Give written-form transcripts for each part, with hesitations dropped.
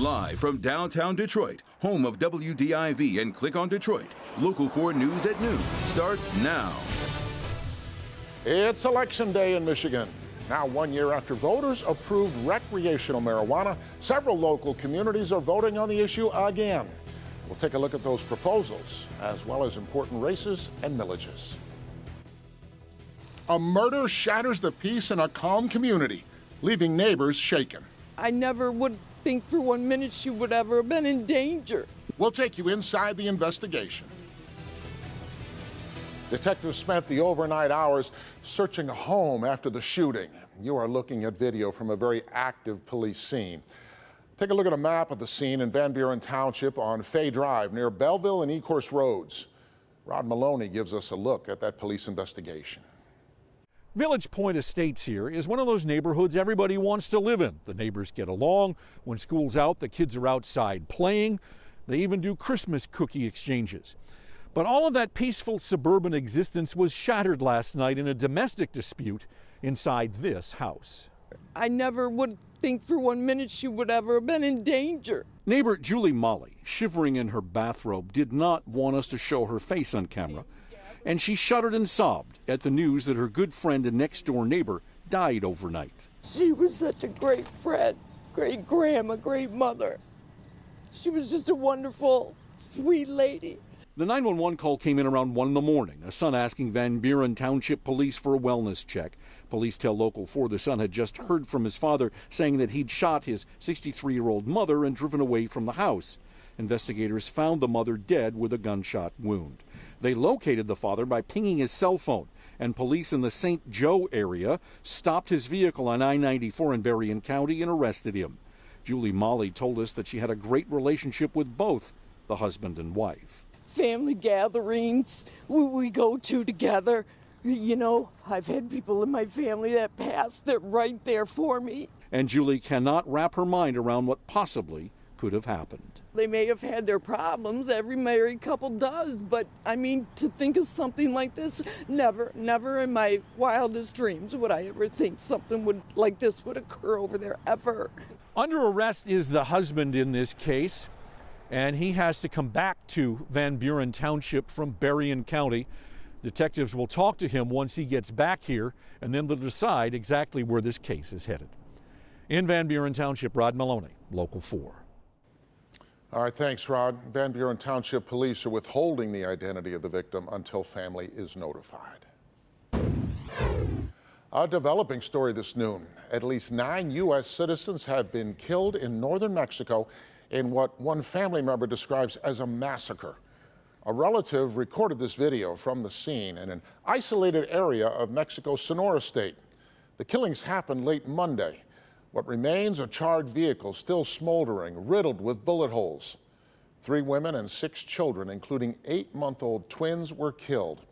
Live from downtown Detroit, home of WDIV and Click on Detroit, Local 4 News at noon starts now. It's Election Day in Michigan. Now, 1 year after voters approved recreational marijuana, several local communities are voting on the issue again. We'll take a look at those proposals, as well as important races and millages. A murder shatters the peace in a calm community, leaving neighbors shaken. I never would think for 1 minute she would ever have been in danger. We'll take you inside the investigation. Detectives spent the overnight hours searching a home after the shooting. You are looking at video from a very active police scene. Take a look at a map of the scene in Van Buren Township on Fay Drive near Belleville and Ecorse Roads. Rod Maloney gives us a look at that police investigation. Village Point Estates here is one of those neighborhoods everybody wants to live in. The neighbors get along. When school's out, the kids are outside playing. They even do Christmas cookie exchanges. But all of that peaceful suburban existence was shattered last night in a domestic dispute inside this house. I never would think for 1 minute she would ever have been in danger. Neighbor Julie Molly, shivering in her bathrobe, did not want us to show her face on camera. And she shuddered and sobbed at the news that her good friend and next-door neighbor died overnight. She was such a great friend, great grandma, great mother. She was just a wonderful, sweet lady. The 911 call came in around 1 in the morning, a son asking Van Buren Township police for a wellness check. Police tell Local 4 the son had just heard from his father saying that he'd shot his 63-year-old mother and driven away from the house. Investigators found the mother dead with a gunshot wound. They located the father by pinging his cell phone, and police in the St. Joe area stopped his vehicle on I-94 in Berrien County and arrested him. Julie Molly told us that she had a great relationship with both the husband and wife. Family gatherings we go to together. You know, I've had people in my family that passed. They're right there for me. And Julie cannot wrap her mind around what possibly could have happened. They may have had their problems, every married couple does, but I mean, to think of something like this, never in my wildest dreams would I ever think something like this would occur over there, ever. Under arrest is the husband in this case, and he has to come back to Van Buren Township from Berrien County. Detectives will talk to him once he gets back here, and then they'll decide exactly where this case is headed. In Van Buren Township, Rod Maloney, Local 4. All right, thanks, Rod. Van Buren Township police are withholding the identity of the victim until family is notified. A developing story this noon. At least 9 U.S. citizens have been killed in northern Mexico in what one family member describes as a massacre. A relative recorded this video from the scene in an isolated area of Mexico's Sonora state. The killings happened late Monday. What remains a charred vehicle still smoldering, riddled with bullet holes. 3 women and 6 children, including 8-month-old twins, were killed.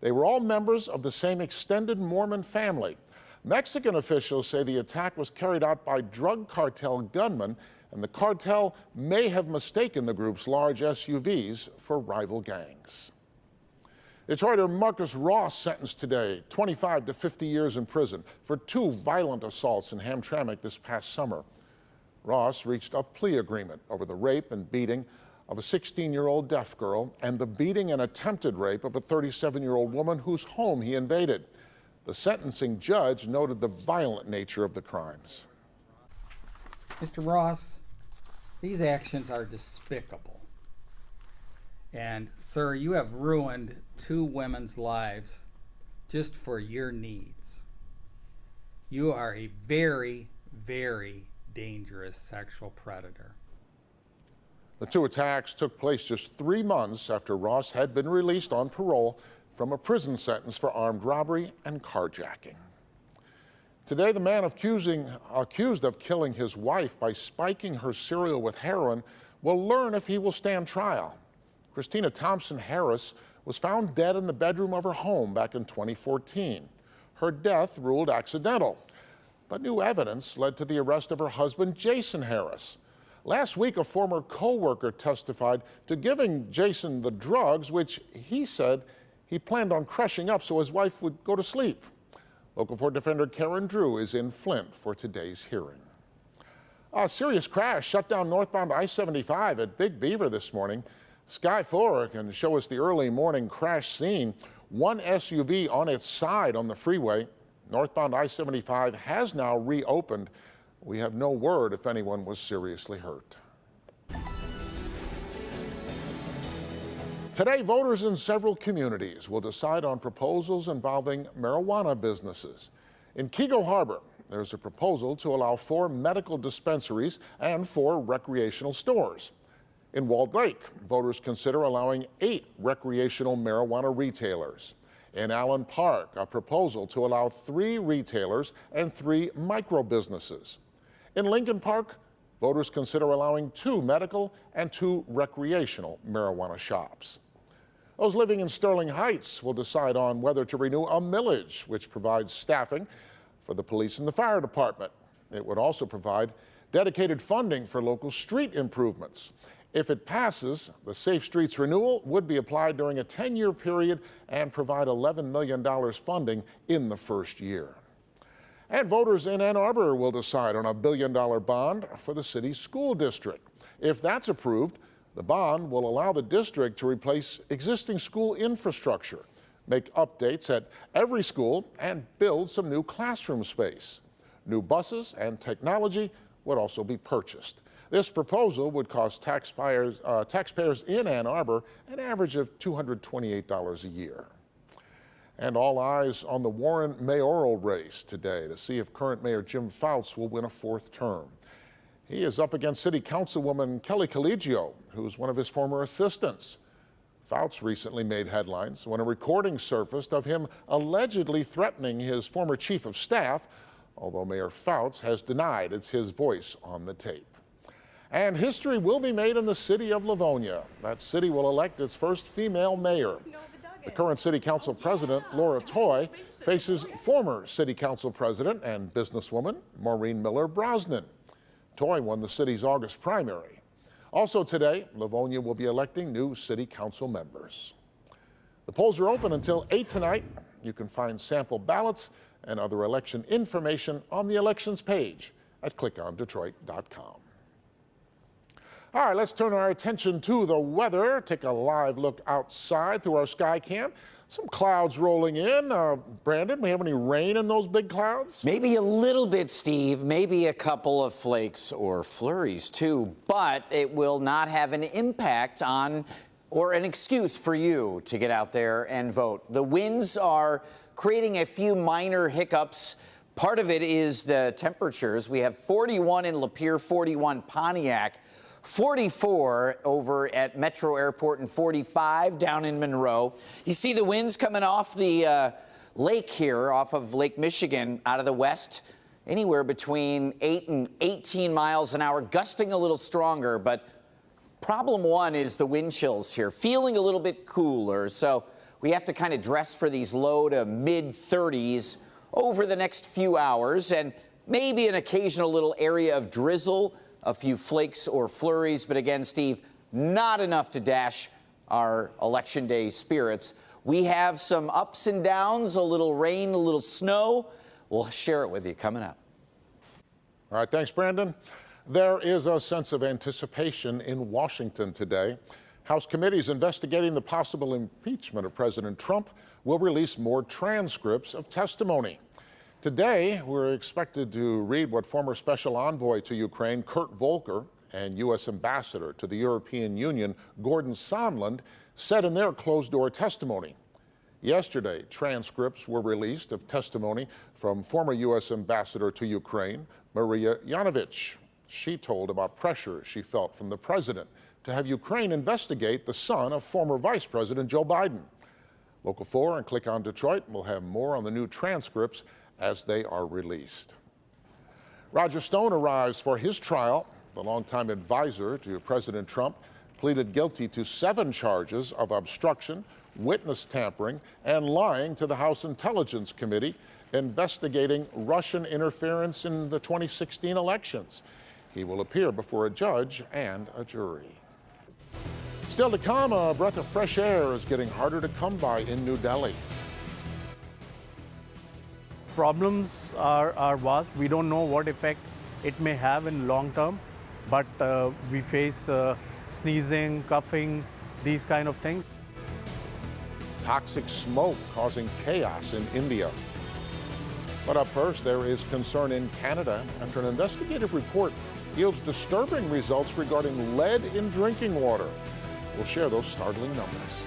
They were all members of the same extended Mormon family. Mexican officials say the attack was carried out by drug cartel gunmen, and the cartel may have mistaken the group's large SUVs for rival gangs. Detroiter Marcus Ross sentenced today 25 to 50 years in prison for 2 violent assaults in Hamtramck this past summer. Ross reached a plea agreement over the rape and beating of a 16-year-old deaf girl and the beating and attempted rape of a 37-year-old woman whose home he invaded. The sentencing judge noted the violent nature of the crimes. Mr. Ross, these actions are despicable. And, sir, you have ruined 2 women's lives just for your needs. You are a very, very dangerous sexual predator. The 2 attacks took place just 3 months after Ross had been released on parole from a prison sentence for armed robbery and carjacking. Today, the man accused of killing his wife by spiking her cereal with heroin will learn if he will stand trial. Christina Thompson Harris was found dead in the bedroom of her home back in 2014. Her death ruled accidental, but new evidence led to the arrest of her husband, Jason Harris. Last week, a former co-worker testified to giving Jason the drugs, which he said he planned on crushing up so his wife would go to sleep. Local 4 defender Karen Drew is in Flint for today's hearing. A serious crash shut down northbound I-75 at Big Beaver this morning. Sky 4 can show us the early morning crash scene. One SUV on its side on the freeway. Northbound I-75 has now reopened. We have no word if anyone was seriously hurt. Today, voters in several communities will decide on proposals involving marijuana businesses. In Kego Harbor, there's a proposal to allow 4 medical dispensaries and 4 recreational stores. In Walled Lake, voters consider allowing 8 recreational marijuana retailers. In Allen Park, a proposal to allow 3 retailers and 3 micro businesses. In Lincoln Park, voters consider allowing 2 medical and 2 recreational marijuana shops. Those living in Sterling Heights will decide on whether to renew a millage, which provides staffing for the police and the fire department. It would also provide dedicated funding for local street improvements. If it passes, the Safe Streets renewal would be applied during a 10-year period and provide $11 million funding in the first year. And voters in Ann Arbor will decide on a $1 billion bond for the city's school district. If that's approved, the bond will allow the district to replace existing school infrastructure, make updates at every school, and build some new classroom space. New buses and technology would also be purchased. This proposal would cost taxpayers in Ann Arbor an average of $228 a year. And all eyes on the Warren mayoral race today to see if current Mayor Jim Fouts will win a 4th term. He is up against City Councilwoman Kelly Collegio, who's one of his former assistants. Fouts recently made headlines when a recording surfaced of him allegedly threatening his former chief of staff, although Mayor Fouts has denied it's his voice on the tape. And history will be made in the city of Livonia. That city will elect its first female mayor. The current city council president, Laura Toy, faces former city council president and businesswoman Maureen Miller Brosnan. Toy won the city's August primary. Also today, Livonia will be electing new city council members. The polls are open until 8 tonight. You can find sample ballots and other election information on the elections page at clickondetroit.com. All right, let's turn our attention to the weather. Take a live look outside through our sky cam. Some clouds rolling in. Brandon, we have any rain in those big clouds? Maybe a little bit, Steve. Maybe a couple of flakes or flurries, too. But it will not have an impact on or an excuse for you to get out there and vote. The winds are creating a few minor hiccups. Part of it is the temperatures. We have 41 in Lapeer, 41 Pontiac. 44 over at Metro Airport and 45 down in Monroe. You see the winds coming off the lake here, off of Lake Michigan, out of the west, anywhere between 8 and 18 miles an hour, gusting a little stronger. But problem one is the wind chills here, feeling a little bit cooler. So we have to kind of dress for these low to mid 30s over the next few hours, and maybe an occasional little area of drizzle, a few flakes or flurries, but again, Steve, not enough to dash our Election Day spirits. We have some ups and downs, a little rain, a little snow. We'll share it with you coming up. All right, thanks, Brandon. There is a sense of anticipation in Washington today. House committees investigating the possible impeachment of President Trump will release more transcripts of testimony. Today, we're expected to read what former Special Envoy to Ukraine, Kurt Volker, and U.S. Ambassador to the European Union, Gordon Sondland, said in their closed-door testimony. Yesterday, transcripts were released of testimony from former U.S. Ambassador to Ukraine, Maria Yanovich. She told about pressure she felt from the president to have Ukraine investigate the son of former Vice President Joe Biden. Local 4 and Click on Detroit will have more on the new transcripts as they are released. Roger Stone arrives for his trial. The longtime advisor to President Trump pleaded guilty to 7 charges of obstruction, witness tampering, and lying to the House Intelligence Committee investigating Russian interference in the 2016 elections. He will appear before a judge and a jury. Still to come, a breath of fresh air is getting harder to come by in New Delhi. Problems are vast. We don't know what effect it may have in long term, but we face sneezing, coughing, these kind of things. Toxic smoke causing chaos in India. But up first, there is concern in Canada after an investigative report yields disturbing results regarding lead in drinking water. We'll share those startling numbers.